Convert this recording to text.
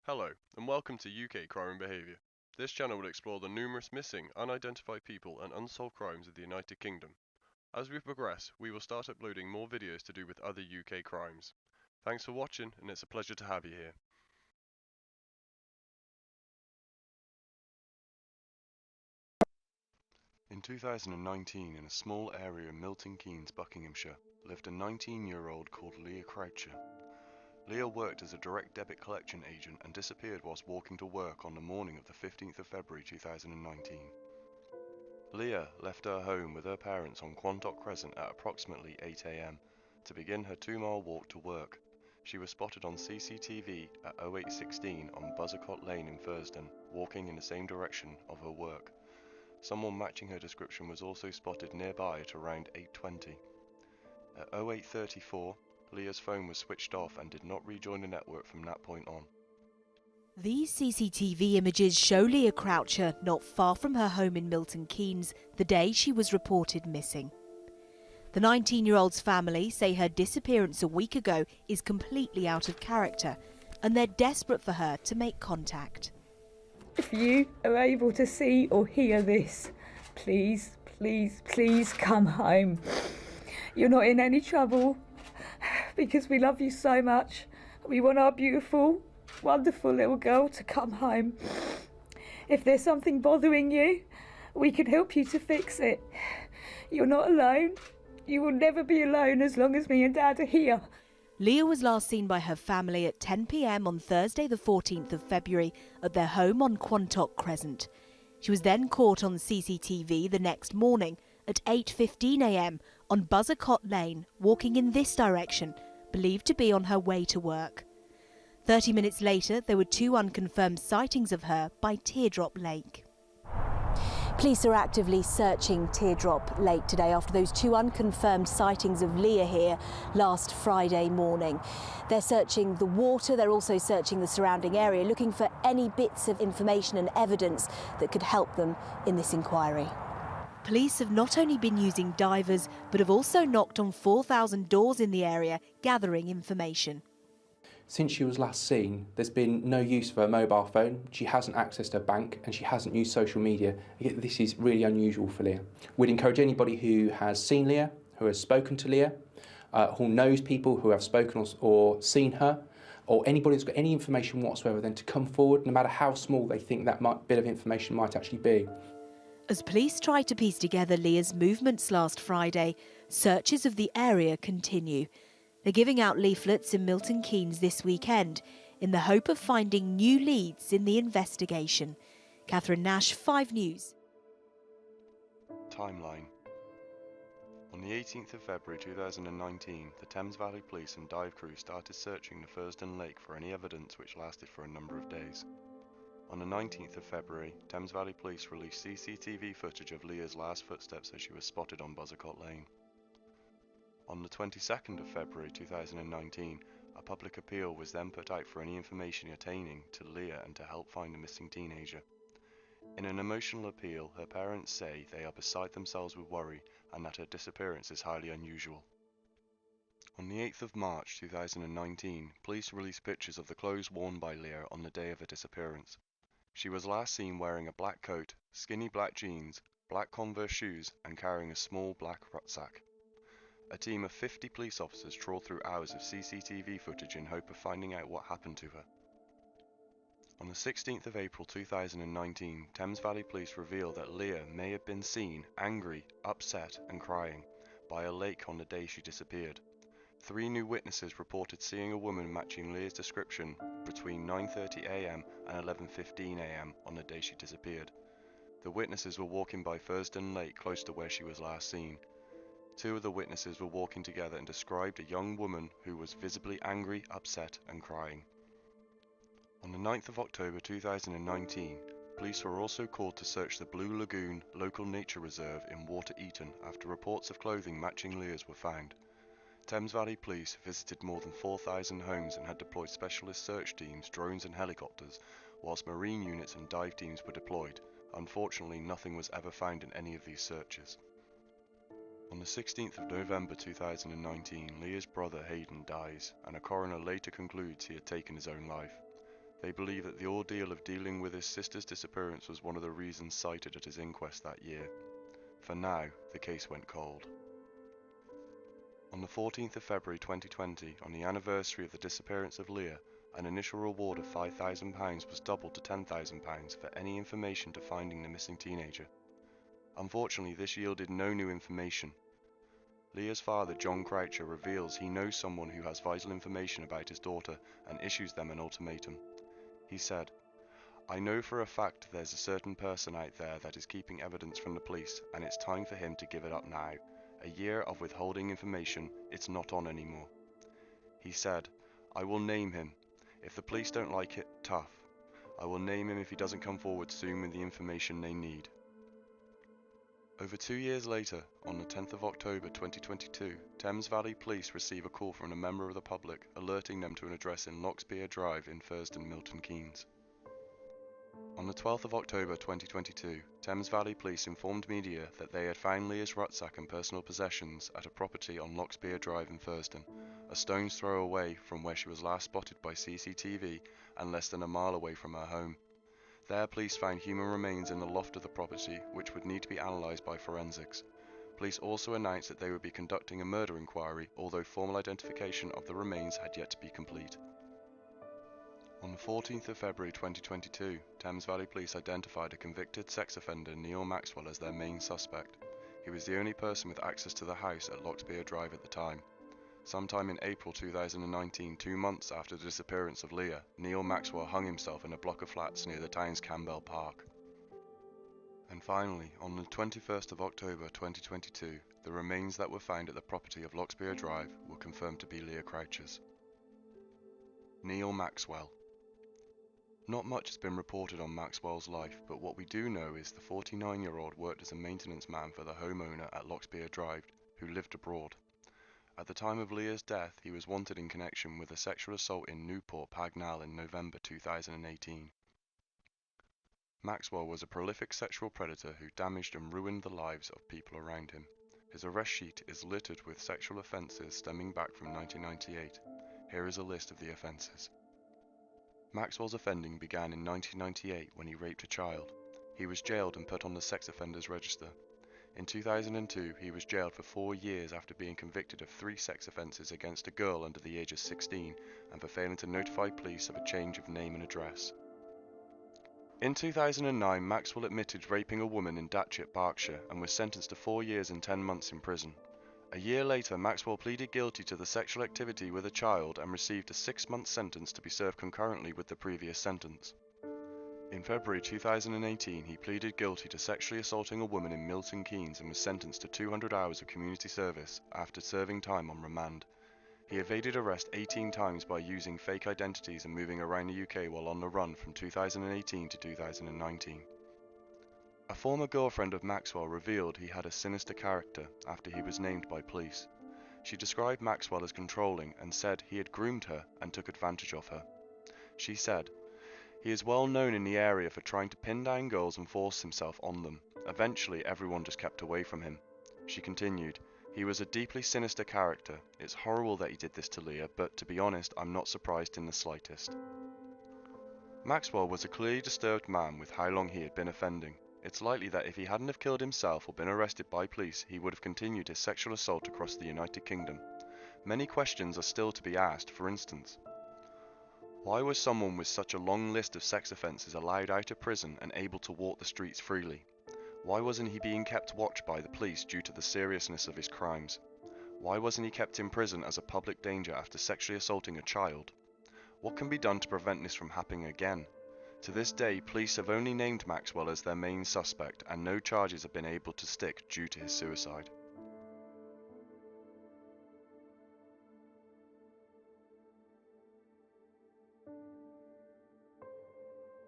Hello, and welcome to UK Crime and Behaviour. This channel will explore the numerous missing, unidentified people and unsolved crimes of the United Kingdom. As we progress, we will start uploading more videos to do with other UK crimes. Thanks for watching, and it's a pleasure to have you here. In 2019, in a small area in Milton Keynes, Buckinghamshire, lived a 19-year-old called Leah Croucher. Leah worked as a direct debit collection agent and disappeared whilst walking to work on the morning of the 15th of February 2019. Leah left her home with her parents on Quantock Crescent at approximately 8 a.m. to begin her 2-mile walk to work. She was spotted on CCTV at 0816 on Buzzacott Lane in Fursdon, walking in the same direction of her work. Someone matching her description was also spotted nearby at around 8:20. At 0834, Leah's phone was switched off and did not rejoin the network from that point on. These CCTV images show Leah Croucher not far from her home in Milton Keynes the day she was reported missing. The 19-year-old's family say her disappearance a week ago is completely out of character, and they're desperate for her to make contact. If you are able to see or hear this, please, please, please come home. You're not in any trouble because we love you so much. We want our beautiful, wonderful little girl to come home. If there's something bothering you, we can help you to fix it. You're not alone. You will never be alone as long as me and Dad are here. Leah was last seen by her family at 10 p.m. on Thursday the 14th of February at their home on Quantock Crescent. She was then caught on CCTV the next morning at 8:15 a.m. on Buzzacott Lane, walking in this direction, believed to be on her way to work. 30 minutes later, there were 2 unconfirmed sightings of her by Teardrop Lake. Police are actively searching Teardrop Lake today after those 2 unconfirmed sightings of Leah here last Friday morning. They're searching the water, they're also searching the surrounding area, looking for any bits of information and evidence that could help them in this inquiry. Police have not only been using divers, but have also knocked on 4,000 doors in the area, gathering information. Since she was last seen, there's been no use of her mobile phone, she hasn't accessed her bank and she hasn't used social media. Again, this is really unusual for Leah. We'd encourage anybody who has seen Leah, who has spoken to Leah, who knows people who have spoken or seen her, or anybody who's got any information whatsoever, then to come forward, no matter how small they think that bit of information might actually be. As police try to piece together Leah's movements last Friday, searches of the area continue. They're giving out leaflets in Milton Keynes this weekend in the hope of finding new leads in the investigation. Catherine Nash, 5 News. Timeline. On the 18th of February 2019, the Thames Valley Police and dive crew started searching the Fursdon Lake for any evidence which lasted for a number of days. On the 19th of February, Thames Valley Police released CCTV footage of Leah's last footsteps as she was spotted on Buzzacott Lane. On the 22nd of February 2019, a public appeal was then put out for any information pertaining to Leah and to help find the missing teenager. In an emotional appeal, her parents say they are beside themselves with worry and that her disappearance is highly unusual. On the 8th of March 2019, police released pictures of the clothes worn by Leah on the day of her disappearance. She was last seen wearing a black coat, skinny black jeans, black Converse shoes and carrying a small black rucksack. A team of 50 police officers trawled through hours of CCTV footage in hope of finding out what happened to her. On the 16th of April 2019, Thames Valley Police revealed that Leah may have been seen angry, upset and crying by a lake on the day she disappeared. 3 new witnesses reported seeing a woman matching Leah's description between 9:30 a.m. and 11:15 a.m. on the day she disappeared. The witnesses were walking by Fursdon Lake close to where she was last seen. 2 of the witnesses were walking together and described a young woman who was visibly angry, upset and crying. On the 9th of October 2019, police were also called to search the Blue Lagoon Local Nature Reserve in Water Eaton after reports of clothing matching Leah's were found. Thames Valley Police visited more than 4,000 homes and had deployed specialist search teams, drones and helicopters, whilst marine units and dive teams were deployed. Unfortunately, nothing was ever found in any of these searches. On the 16th of November 2019, Leah's brother Hayden dies, and a coroner later concludes he had taken his own life. They believe that the ordeal of dealing with his sister's disappearance was one of the reasons cited at his inquest that year. For now, the case went cold. On the 14th of February 2020, on the anniversary of the disappearance of Leah, an initial reward of £5,000 was doubled to £10,000 for any information to finding the missing teenager. Unfortunately, this yielded no new information. Leah's father, John Croucher, reveals he knows someone who has vital information about his daughter and issues them an ultimatum. He said, "I know for a fact there's a certain person out there that is keeping evidence from the police, and it's time for him to give it up now. A year of withholding information, it's not on anymore." He said, "I will name him. If the police don't like it, tough. I will name him if he doesn't come forward soon with the information they need." Over 2 years later, on the 10th of October 2022, Thames Valley Police receive a call from a member of the public alerting them to an address in Lockspear Drive in Thurston, Milton Keynes. On the 12th of October 2022, Thames Valley Police informed media that they had found Leah's rucksack and personal possessions at a property on Lockspear Drive in Thurston, a stone's throw away from where she was last spotted by CCTV and less than a mile away from her home. There, police found human remains in the loft of the property, which would need to be analysed by forensics. Police also announced that they would be conducting a murder inquiry, although formal identification of the remains had yet to be complete. On the 14th of February 2022, Thames Valley Police identified a convicted sex offender, Neil Maxwell, as their main suspect. He was the only person with access to the house at Lockspear Drive at the time. Sometime in April 2019, 2 months after the disappearance of Leah, Neil Maxwell hung himself in a block of flats near the town's Campbell Park. And finally, on the 21st of October 2022, the remains that were found at the property of Lockspear Drive were confirmed to be Leah Croucher's. Neil Maxwell. Not much has been reported on Maxwell's life, but what we do know is the 49-year-old worked as a maintenance man for the homeowner at Lockspear Drive, who lived abroad. At the time of Leah's death, he was wanted in connection with a sexual assault in Newport Pagnell in November 2018. Maxwell was a prolific sexual predator who damaged and ruined the lives of people around him. His arrest sheet is littered with sexual offences stemming back from 1998. Here is a list of the offences. Maxwell's offending began in 1998 when he raped a child. He was jailed and put on the sex offenders register. In 2002, he was jailed for 4 years after being convicted of 3 sex offences against a girl under the age of 16 and for failing to notify police of a change of name and address. In 2009, Maxwell admitted raping a woman in Datchet, Berkshire, and was sentenced to 4 years and 10 months in prison. A year later, Maxwell pleaded guilty to the sexual activity with a child and received a 6-month sentence to be served concurrently with the previous sentence. In February 2018, he pleaded guilty to sexually assaulting a woman in Milton Keynes and was sentenced to 200 hours of community service after serving time on remand. He evaded arrest 18 times by using fake identities and moving around the UK while on the run from 2018 to 2019. A former girlfriend of Maxwell revealed he had a sinister character after he was named by police. She described Maxwell as controlling and said he had groomed her and took advantage of her. She said, "He is well known in the area for trying to pin down girls and force himself on them. Eventually, everyone just kept away from him." She continued, "He was a deeply sinister character. It's horrible that he did this to Leah, but to be honest, I'm not surprised in the slightest." Maxwell was a clearly disturbed man with how long he had been offending. It's likely that if he hadn't have killed himself or been arrested by police, he would have continued his sexual assault across the United Kingdom. Many questions are still to be asked. For instance, why was someone with such a long list of sex offences allowed out of prison and able to walk the streets freely? Why wasn't he being kept watch by the police due to the seriousness of his crimes? Why wasn't he kept in prison as a public danger after sexually assaulting a child? What can be done to prevent this from happening again? To this day, police have only named Maxwell as their main suspect, and no charges have been able to stick due to his suicide.